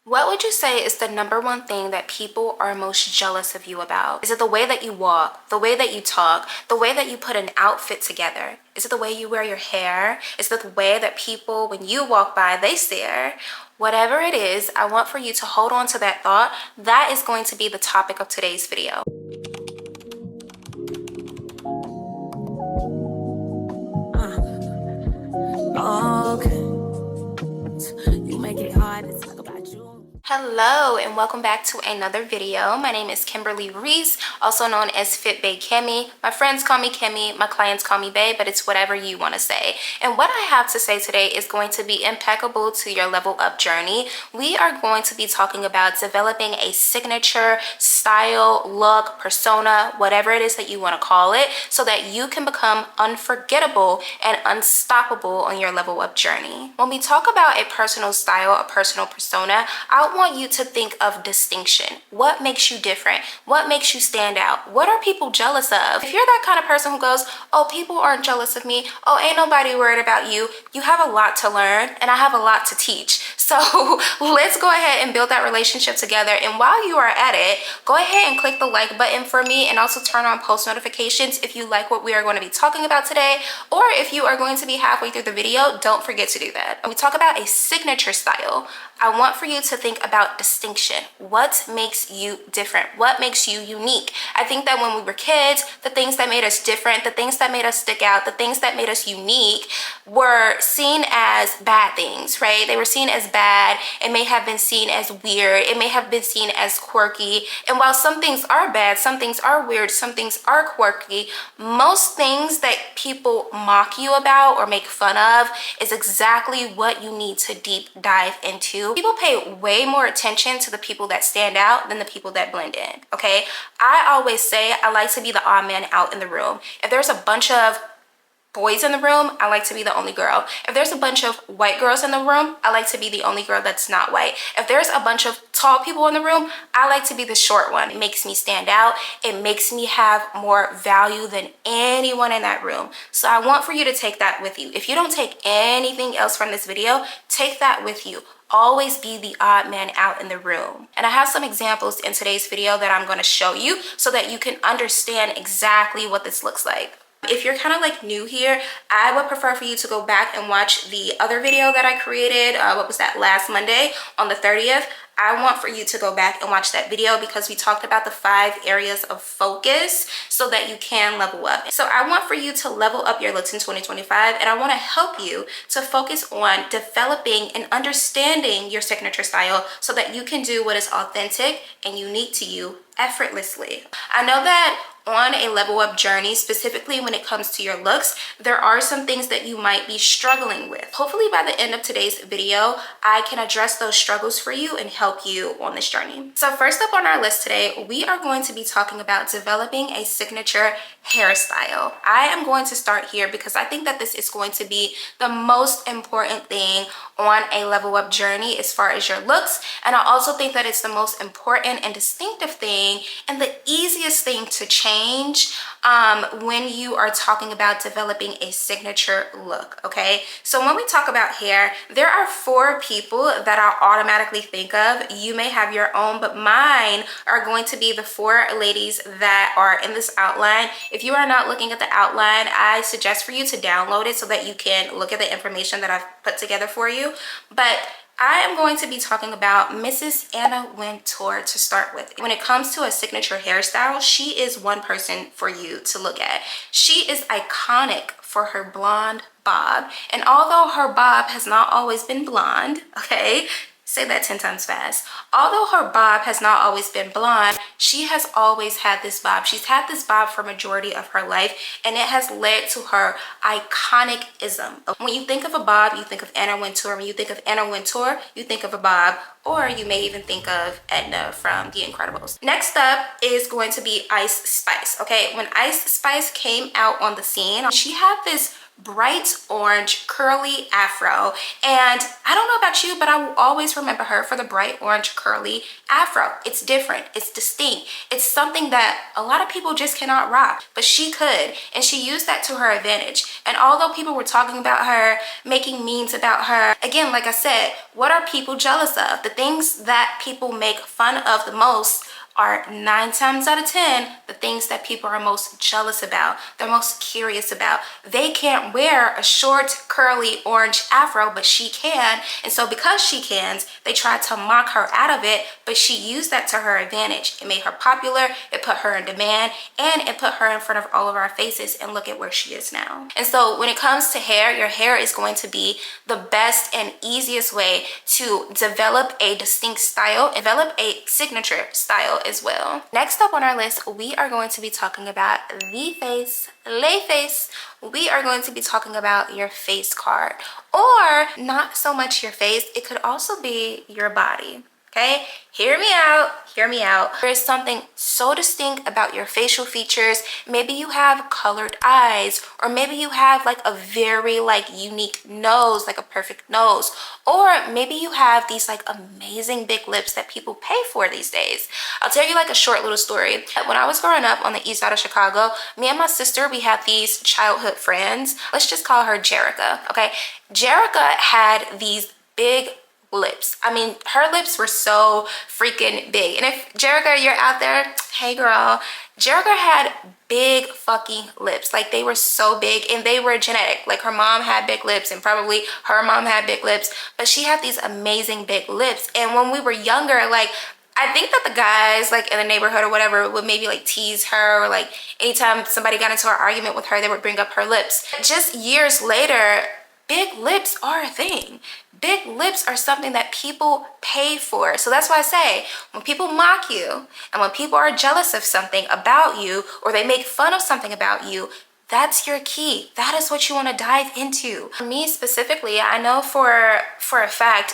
What would you say is the number one thing that people are most jealous of you about? Is it the way that you walk, the way that you talk, the way that you put an outfit together? Is it the way you wear your hair? Is it the way that people, when you walk by, they stare? Whatever it is, I want for you to hold on to that thought. That is going to be the topic of today's video. Okay. You make it hard to talk about you. Hello and welcome back to another video. My name is Kimberly Reese, also known as Fit Bae Kimmy. My friends call me Kimmy, my clients call me Bae, but it's whatever you want to say. And what I have to say today is going to be impeccable to your level up journey. We are going to be talking about developing a signature style, look, persona, whatever it is that you want to call it, so that you can become unforgettable and unstoppable on your level up journey. When we talk about a personal style, a personal persona, I want you to think of distinction. What makes you different? What makes you stand out? What are people jealous of? If you're that kind of person who goes, oh, people aren't jealous of me, oh, ain't nobody worried about you, you have a lot to learn and I have a lot to teach. So let's go ahead and build that relationship together. And while you are at it, go ahead and click the like button for me and also turn on post notifications if you like what we are going to be talking about today. Or if you are going to be halfway through the video, don't forget to do that. When we talk about a signature style, I want for you to think about distinction. What makes you different? What makes you unique? I think that when we were kids, the things that made us different, the things that made us stick out, the things that made us unique were seen as bad things, right? They were seen as bad. It may have been seen as weird. It may have been seen as quirky. And while some things are bad, some things are weird, some things are quirky, most things that people mock you about or make fun of is exactly what you need to deep dive into. People pay way more attention to the people that stand out than the people that blend in, okay? I always say I like to be the odd man out in the room. If there's a bunch of boys in the room, I like to be the only girl. If there's a bunch of white girls in the room, I like to be the only girl that's not white. If there's a bunch of tall people in the room, I like to be the short one. It makes me stand out. It makes me have more value than anyone in that room. So I want for you to take that with you. If you don't take anything else from this video, take that with you. Always be the odd man out in the room. And I have some examples in today's video that I'm going to show you so that you can understand exactly what this looks like. If you're kind of like new here, I would prefer for you to go back and watch the other video that I created, what was that, last Monday on the 30th. I want for you to go back and watch that video because we talked about the 5 areas of focus so that you can level up. So I want for you to level up your looks in 2025, and I want to help you to focus on developing and understanding your signature style so that you can do what is authentic and unique to you effortlessly. I know that on a level up journey, specifically when it comes to your looks, there are some things that you might be struggling with. Hopefully by the end of today's video, I can address those struggles for you and help you on this journey. So first up on our list today, we are going to be talking about developing a signature hairstyle. I am going to start here because I think that this is going to be the most important thing on a level up journey as far as your looks. And I also think that it's the most important and distinctive thing and the easiest thing to change when you are talking about developing a signature look, okay? So when we talk about hair, there are 4 people that I automatically think of. You may have your own, but mine are going to be the 4 ladies that are in this outline. If you are not looking at the outline, I suggest for you to download it so that you can look at the information that I've put together for you. But I am going to be talking about Mrs. Anna Wintour to start with. When it comes to a signature hairstyle, she is one person for you to look at. She is iconic for her blonde bob. And although her bob has not always been blonde, okay, say that 10 times fast. Although her bob has not always been blonde, she has always had this bob. She's had this bob for majority of her life, and it has led to her iconic-ism. When you think of a bob, you think of Anna Wintour. When you think of Anna Wintour, you think of a bob, or you may even think of Edna from The Incredibles. Next up is going to be Ice Spice, okay? When Ice Spice came out on the scene, she had this bright orange curly afro. And I don't know about you, but I will always remember her for the bright orange curly afro. It's different, it's distinct, it's something that a lot of people just cannot rock, but she could, and she used that to her advantage. And although people were talking about her, making memes about her, again, like I said, what are people jealous of? The things that people make fun of the most are 9 times out of 10 the things that people are most jealous about, they're most curious about. They can't wear a short curly orange afro, but she can. And so because she can, they tried to mock her out of it, but she used that to her advantage. It made her popular, it put her in demand, and it put her in front of all of our faces. And look at where she is now. And so when it comes to hair, your hair is going to be the best and easiest way to develop a distinct style, develop a signature style as well. Next up on our list, we are going to be talking about the face, lay face. We are going to be talking about your face card, or not so much your face, it could also be your body. Okay, hear me out, hear me out. There is something so distinct about your facial features. Maybe you have colored eyes, or maybe you have like a very like unique nose, like a perfect nose, or maybe you have these like amazing big lips that people pay for these days. I'll tell you like a short little story. When I was growing up on the east side of Chicago, me and my sister, we had these childhood friends. Let's just call her Jerica, okay? Jerica had these big lips. I mean, her lips were so freaking big. And if Jerica, you're out there, hey girl, Jerica had big fucking lips. Like, they were so big, and they were genetic. Like, her mom had big lips, and probably her mom had big lips, but she had these amazing big lips. And when we were younger, like, I think that the guys like in the neighborhood or whatever would maybe like tease her, or like anytime somebody got into an argument with her, they would bring up her lips. Just years later, big lips are a thing. Big lips are something that people pay for. So that's why I say, when people mock you and when people are jealous of something about you, or they make fun of something about you, that's your key. That is what you want to dive into. For me specifically, I know for a fact,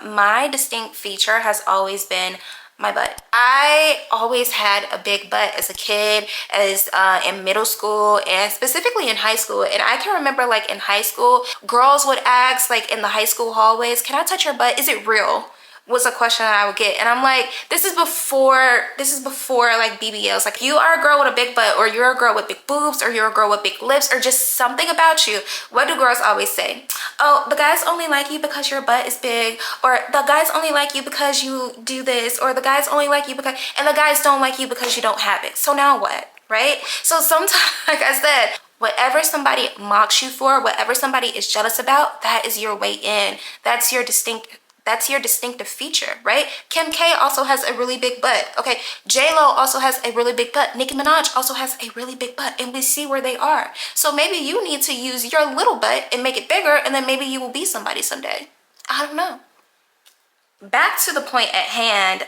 my distinct feature has always been my butt. I always had a big butt as a kid, as in middle school, and specifically in high school. And I can remember like in high school, girls would ask like in the high school hallways, can I touch your butt? Is it real? Was a question that I would get. And I'm like, this is before like BBLs. Like, you are a girl with a big butt, or you're a girl with big boobs, or you're a girl with big lips, or just something about you. What do girls always say? Oh, the guys only like you because your butt is big, or the guys only like you because you do this, or the guys only like you because, and the guys don't like you because you don't have it. So now what, right? So sometimes, like I said, whatever somebody mocks you for, whatever somebody is jealous about, that is your way in. That's your distinctive feature, right? Kim K also has a really big butt. Okay, J-Lo also has a really big butt. Nicki Minaj also has a really big butt, and we see where they are. So maybe you need to use your little butt and make it bigger, and then maybe you will be somebody someday. I don't know. Back to the point at hand,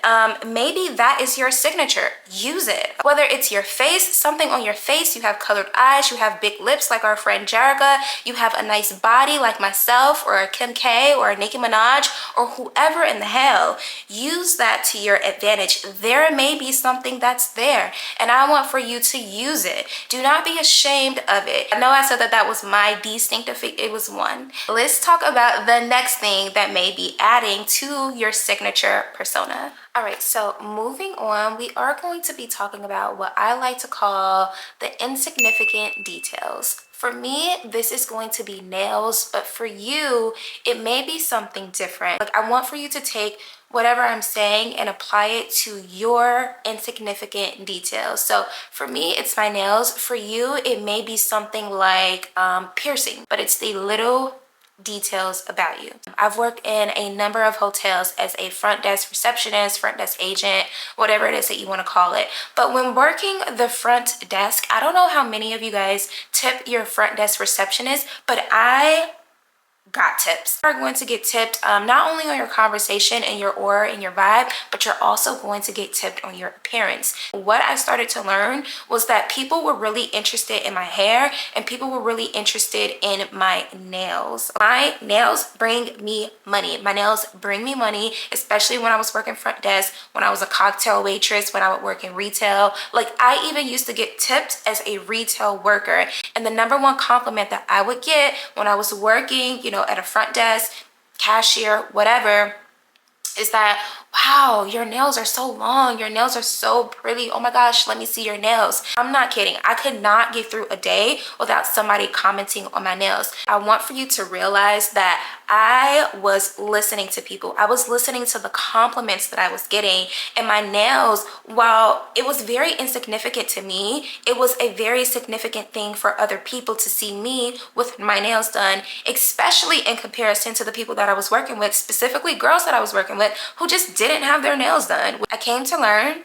maybe that is your signature. Use it. Whether it's your face, something on your face, you have colored eyes, you have big lips like our friend Jerica, you have a nice body like myself, or Kim K, or Nicki Minaj, or whoever in the hell. Use that to your advantage. There may be something that's there, and I want for you to use it. Do not be ashamed of it. I know I said that was my distinctive, it was one. Let's talk about the next thing that may be adding to your signature persona. All right, so moving on, we are going to be talking about what I like to call the insignificant details. For me, this is going to be nails, but for you, it may be something different. Like, I want for you to take whatever I'm saying and apply it to your insignificant details. So for me, it's my nails. For you, it may be something like piercing, but it's the little details about you. I've worked in a number of hotels as a front desk receptionist, front desk agent, whatever it is that you want to call it. But when working the front desk, I don't know how many of you guys tip your front desk receptionist, but I got tips. You're going to get tipped not only on your conversation and your aura and your vibe, but you're also going to get tipped on your appearance. What I started to learn was that people were really interested in my hair and people were really interested in my nails. My nails bring me money. My nails bring me money, especially when I was working front desk, when I was a cocktail waitress, when I would work in retail. Like, I even used to get tipped as a retail worker. And the number one compliment that I would get when I was working, you know, at a front desk, cashier, whatever, is that, wow, your nails are so long, your nails are so pretty, oh my gosh, let me see your nails. I'm not kidding. I could not get through a day without somebody commenting on my nails. I want for you to realize that I was listening to people. I was listening to the compliments that I was getting, and my nails, while it was very insignificant to me, it was a very significant thing for other people to see me with my nails done, especially in comparison to the people that I was working with, specifically girls that I was working with who just didn't have their nails done. I came to learn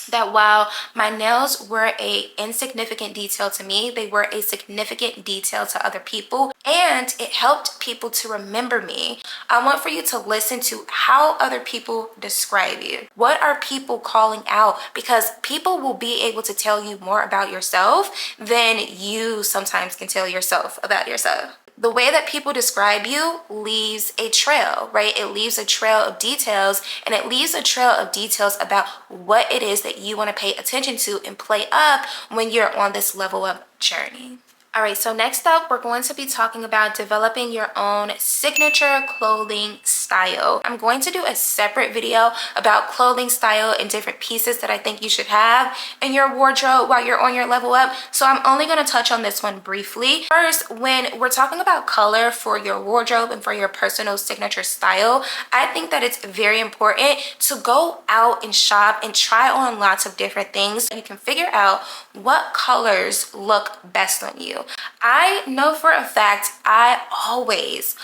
that while my nails were a insignificant detail to me, they were a significant detail to other people, and it helped people to remember me. I want for you to listen to how other people describe you. What are people calling out? Because people will be able to tell you more about yourself than you sometimes can tell yourself about yourself. The way that people describe you leaves a trail, right? It leaves a trail of details, and it leaves a trail of details about what it is that you want to pay attention to and play up when you're on this level up journey. All right, so next up, we're going to be talking about developing your own signature clothing style. I'm going to do a separate video about clothing style and different pieces that I think you should have in your wardrobe while you're on your level up. So I'm only going to touch on this one briefly. First, when we're talking about color for your wardrobe and for your personal signature style, I think that it's very important to go out and shop and try on lots of different things. You can figure out what colors look best on you. I know for a fact I always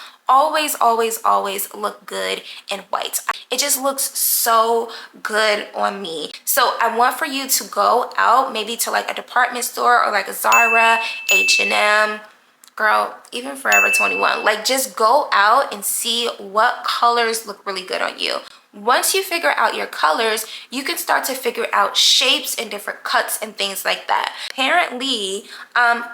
look good in white. It just looks so good on me. So I want for you to go out maybe to like a department store or like a Zara, H&M, girl, even Forever 21. Like, just go out and see what colors look really good on you. Once you figure out your colors, you can start to figure out shapes and different cuts and things like that. Apparently,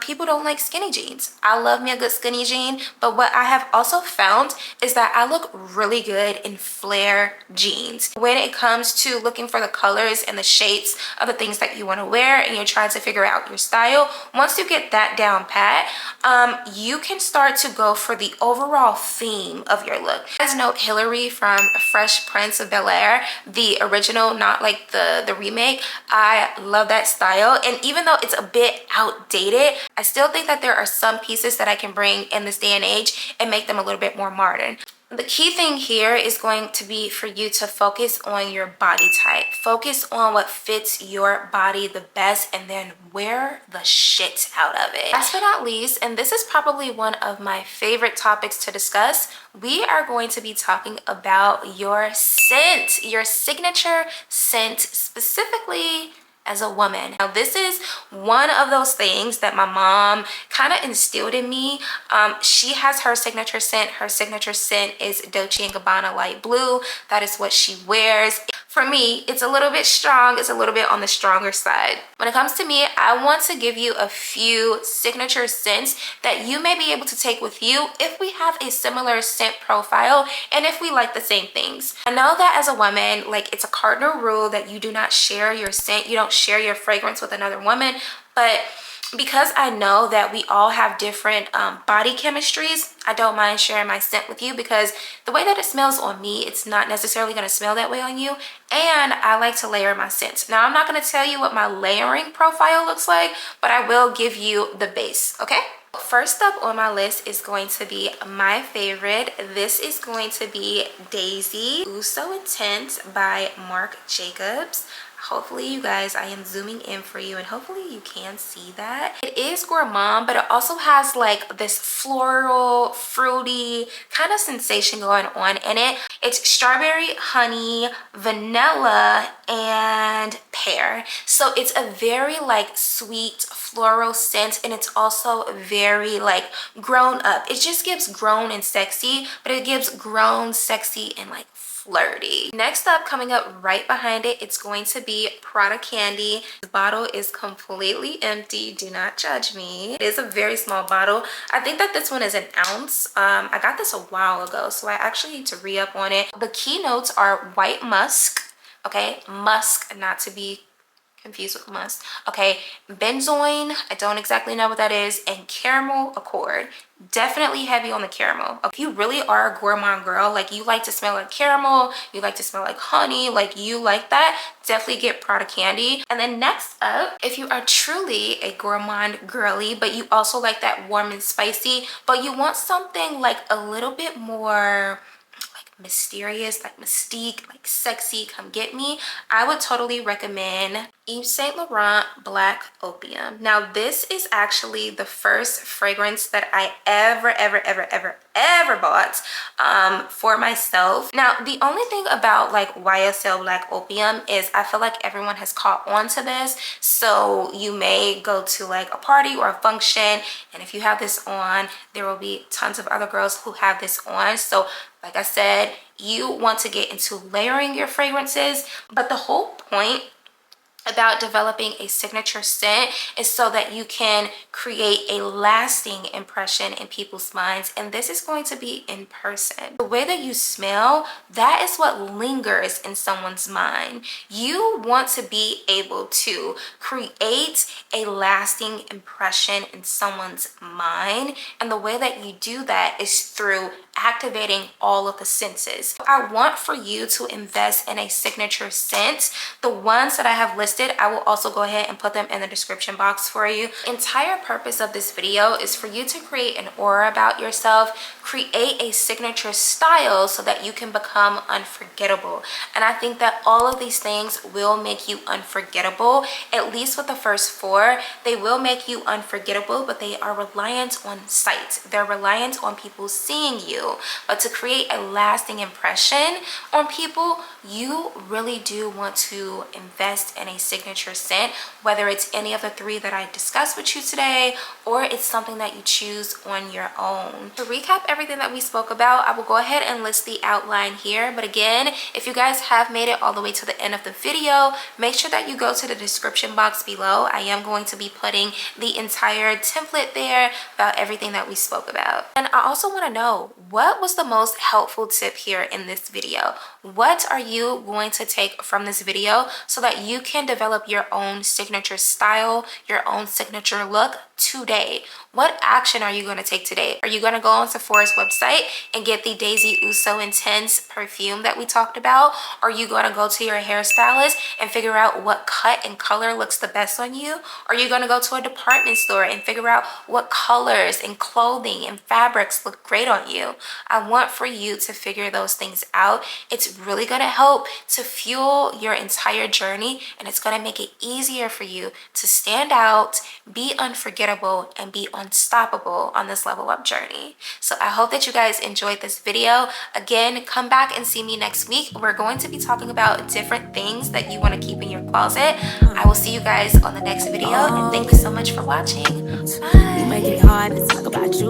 people don't like skinny jeans. I love me a good skinny jean, but what I have also found is that I look really good in flare jeans. When it comes to looking for the colors and the shapes of the things that you want to wear and you're trying to figure out your style, once you get that down pat, you can start to go for the overall theme of your look. As note, Hillary from Fresh Prince of Bel-Air, the original, not like the remake, I love that style. And even though it's a bit outdated, I still think that there are some pieces that I can bring in this day and age and make them a little bit more modern. The key thing here is going to be for you to focus on your body type. Focus on what fits your body the best and then wear the shit out of it. Last but not least, and this is probably one of my favorite topics to discuss, we are going to be talking about your scent, your signature scent, specifically as a woman. Now, this is one of those things that my mom kind of instilled in me. She has her signature scent. Her signature scent is Dolce & Gabbana Light Blue. That is what she wears. For me, it's a little bit strong. It's a little bit on the stronger side. When it comes to me, I want to give you a few signature scents that you may be able to take with you if we have a similar scent profile and if we like the same things. I know that as a woman, like, it's a cardinal rule that you do not share your scent. You don't share your fragrance with another woman, but because I know that we all have different body chemistries, I don't mind sharing my scent with you because the way that it smells on me, it's not necessarily going to smell that way on you. And I like to layer my scents. Now, I'm not going to tell you what my layering profile looks like, but I will give you the base, okay? First up on my list is going to be my favorite. This is going to be Daisy Eau So Intense by Marc Jacobs. Hopefully you guys, I am zooming in for you and hopefully you can see that. It is gourmand, but it also has like this floral, fruity kind of sensation going on in it. It's strawberry, honey, vanilla, and pear. So it's a very like sweet floral scent, and it's also very like grown up. It just gives grown and sexy, but it gives grown, sexy, and like flirty. Next up, coming up right behind it, it's going to be Prada Candy. The bottle is completely empty. Do not judge me. It is a very small bottle. I think that this one is an ounce. I got this a while ago, so I actually need to re-up on it. The key notes are white musk. Okay, musk, not to be confused with musk. Okay, benzoin, I don't exactly know what that is, and caramel accord. Definitely heavy on the caramel. If you really are a gourmand girl, like you like to smell like caramel, you like to smell like honey, like you like that, definitely get Prada Candy. And then next up, if you are truly a gourmand girly, but you also like that warm and spicy, but you want something like a little bit more mysterious, like mystique, like sexy, come get me, I would totally recommend Yves Saint Laurent Black Opium. Now this is actually the first fragrance that I ever bought for myself. Now the only thing about like YSL Black Opium is I feel like everyone has caught on to this. So you may go to like a party or a function, and if you have this on, there will be tons of other girls who have this on. So like I said, you want to get into layering your fragrances, but the whole point about developing a signature scent is so that you can create a lasting impression in people's minds, and this is going to be in person. The way that you smell, that is what lingers in someone's mind. You want to be able to create a lasting impression in someone's mind, and the way that you do that is through activating all of the senses. I want for you to invest in a signature scent. The ones that I have listed, I will also go ahead and put them in the description box for you. The entire purpose of this video is for you to create an aura about yourself, create a signature style so that you can become unforgettable. And I think that all of these things will make you unforgettable. At least with the first four, they will make you unforgettable, but they are reliant on sight. They're reliant on people seeing you. But to create a lasting impression on people, you really do want to invest in a signature scent, whether it's any of the three that I discussed with you today, or it's something that you choose on your own. To recap everything that we spoke about, I will go ahead and list the outline here. But again, if you guys have made it all the way to the end of the video, make sure that you go to the description box below. I am going to be putting the entire template there about everything that we spoke about. And I also want to know, what was the most helpful tip here in this video? What are you going to take from this video so that you can develop your own signature style, your own signature look today? What action are you going to take today? Are you going to go on Sephora's website and get the Daisy Eau So Intense perfume that we talked about? Are you going to go to your hairstylist and figure out what cut and color looks the best on you? Are you going to go to a department store and figure out what colors and clothing and fabrics look great on you? I want for you to figure those things out. It's really going to help to fuel your entire journey, and it's going to make it easier for you to stand out, be unforgettable, and be unstoppable on this level up journey. So I hope that you guys enjoyed this video. Again, come back and see me next week. We're going to be talking about different things that you want to keep in your closet. I will see you guys on the next video, and thank you so much for watching. Bye. You make it hard to talk about you.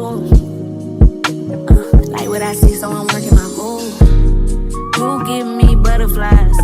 Like what I see, so I'm working my move. You give me butterflies.